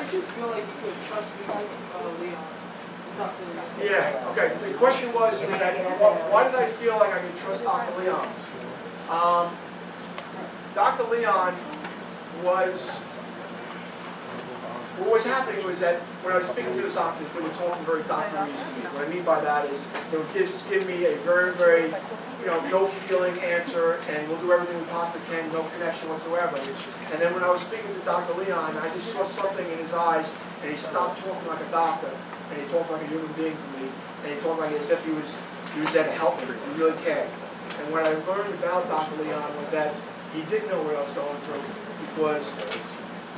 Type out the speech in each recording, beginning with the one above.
did you feel like you could trust Leon? Yeah, okay. The question was, is that, why did I feel like I could trust Dr. Leon? Dr. Leon was, what was happening was that when I was speaking to the doctors, they were talking very doctorese to me. What I mean by that is they would just give me a very, very, no feeling answer, and we'll do everything we possibly can, no connection whatsoever. And then when I was speaking to Dr. Leon, I just saw something in his eyes, and he stopped talking like a doctor, and he talked like a human being to me, and he talked like as if he was there to help me. He really cared. And what I learned about Dr. Leon was that he did know what I was going through, because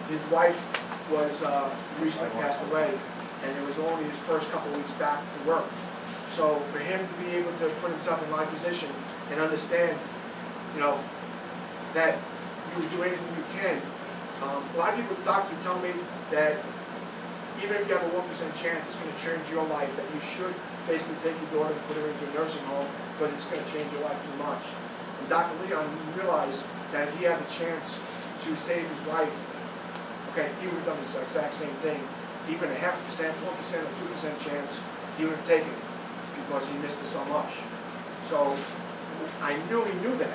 his wife was recently passed away, and it was only his first couple of weeks back to work. So for him to be able to put himself in my position and understand, that you would do anything you can. A lot of people, doctors tell me that even if you have a 1% chance, it's going to change your life, that you should basically take your daughter and put her into a nursing home because it's going to change your life too much. And Dr. Leon realized that if he had the chance to save his life, okay, he would have done the exact same thing. Even a 0.5%, 1%, or 2% chance, he would have taken it because he missed it so much. So I knew he knew that.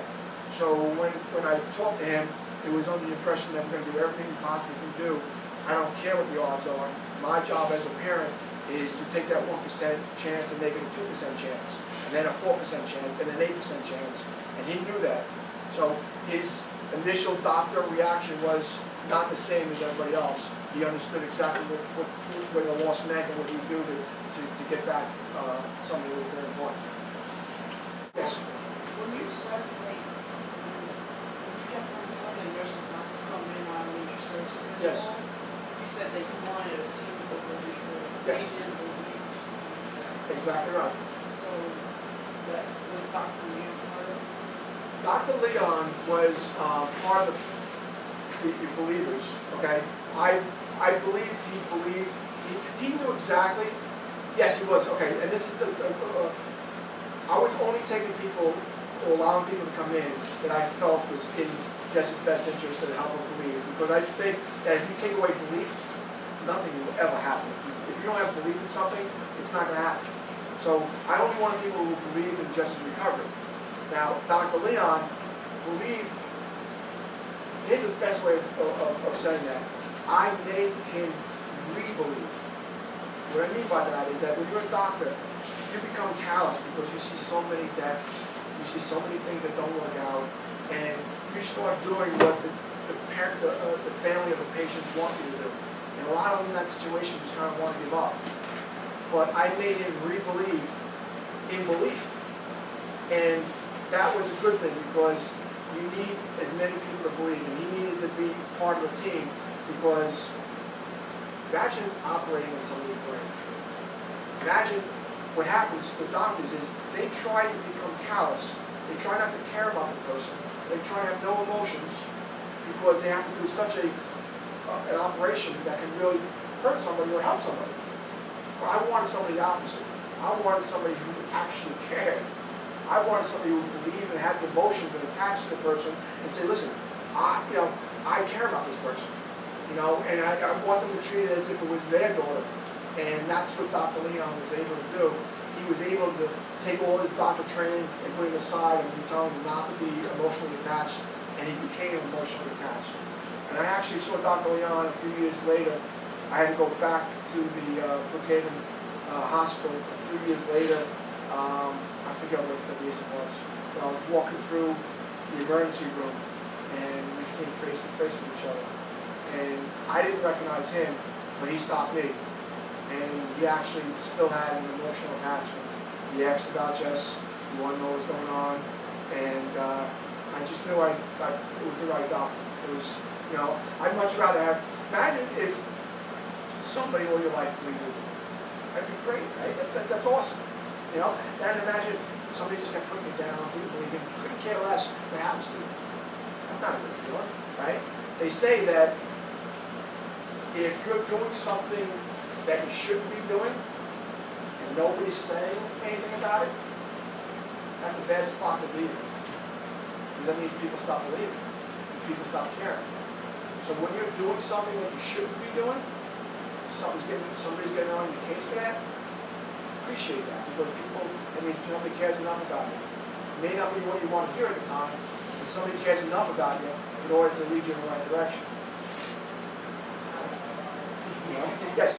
So when I talked to him, it was under the impression that we're going to do everything we possibly can do. I don't care what the odds are. My job as a parent is to take that 1% chance and make it a 2% chance, and then a 4% chance, and an 8% chance. And he knew that. So his initial doctor reaction was not the same as everybody else. He understood exactly what a loss meant and what he would do to get back something that was very important. Yes? When you said, like, when you kept on telling the nurses not to come in on major services anymore, yes. You said that you wanted a team of believers. Yes. Believers. Exactly right. So that was Dr. Leon part of it? Dr. Leon was part of the believers, okay? I believed he believed, he knew exactly, yes he was, okay, and this is I was only taking people, or allowing people to come in that I felt was in Jesse's best interest to help them believe, because I think that if you take away belief, nothing will ever happen. If you don't have belief in something, it's not going to happen. So I only wanted people who believe in Jesse's recovery. Now, Dr. Leon believed. Here's the best way of saying that. I made him re-believe. What I mean by that is that when you're a doctor, you become callous because you see so many deaths, you see so many things that don't work out, and you start doing what the family of the patients want you to do. And a lot of them in that situation just kind of want to give up. But I made him re-believe in belief. And that was a good thing because you need as many people to believe, and he needed to be part of the team because imagine operating on somebody's brain. Imagine what happens with doctors is they try to become callous. They try not to care about the person. They try to have no emotions because they have to do such an operation that can really hurt somebody or help somebody. Well, I wanted somebody the opposite. I wanted somebody who actually cared. I wanted somebody who believed and had the emotions and attached to the person and say, listen, I care about this person, and I want them to treat it as if it was their daughter. And that's what Dr. Leon was able to do. He was able to take all his doctor training and put it aside and tell him not to be emotionally attached, and he became emotionally attached. And I actually saw Dr. Leon a few years later. I had to go back to the Brookhaven hospital a few years later. I forget what the reason was, but I was walking through the emergency room and we came face to face with each other. And I didn't recognize him, but he stopped me. And he actually still had an emotional attachment. He asked about Jess, he wanted to know what was going on, and I just knew it was the right doctor. It was, I'd much rather have, imagine if somebody all your life believed in you. That'd be great, right? That's awesome. Then imagine if somebody just kept putting me down, didn't believe in me, couldn't care less what happens to me. That's not a good feeling, right? They say that if you're doing something that you shouldn't be doing, and nobody's saying anything about it, that's a bad spot to leave it. Because that means people stop believing, and people stop caring. So when you're doing something that you shouldn't be doing, somebody's getting on your case for that, appreciate that, because people, that means somebody cares enough about you. It may not be what you want to hear at the time, but somebody cares enough about you in order to lead you in the right direction. Yes?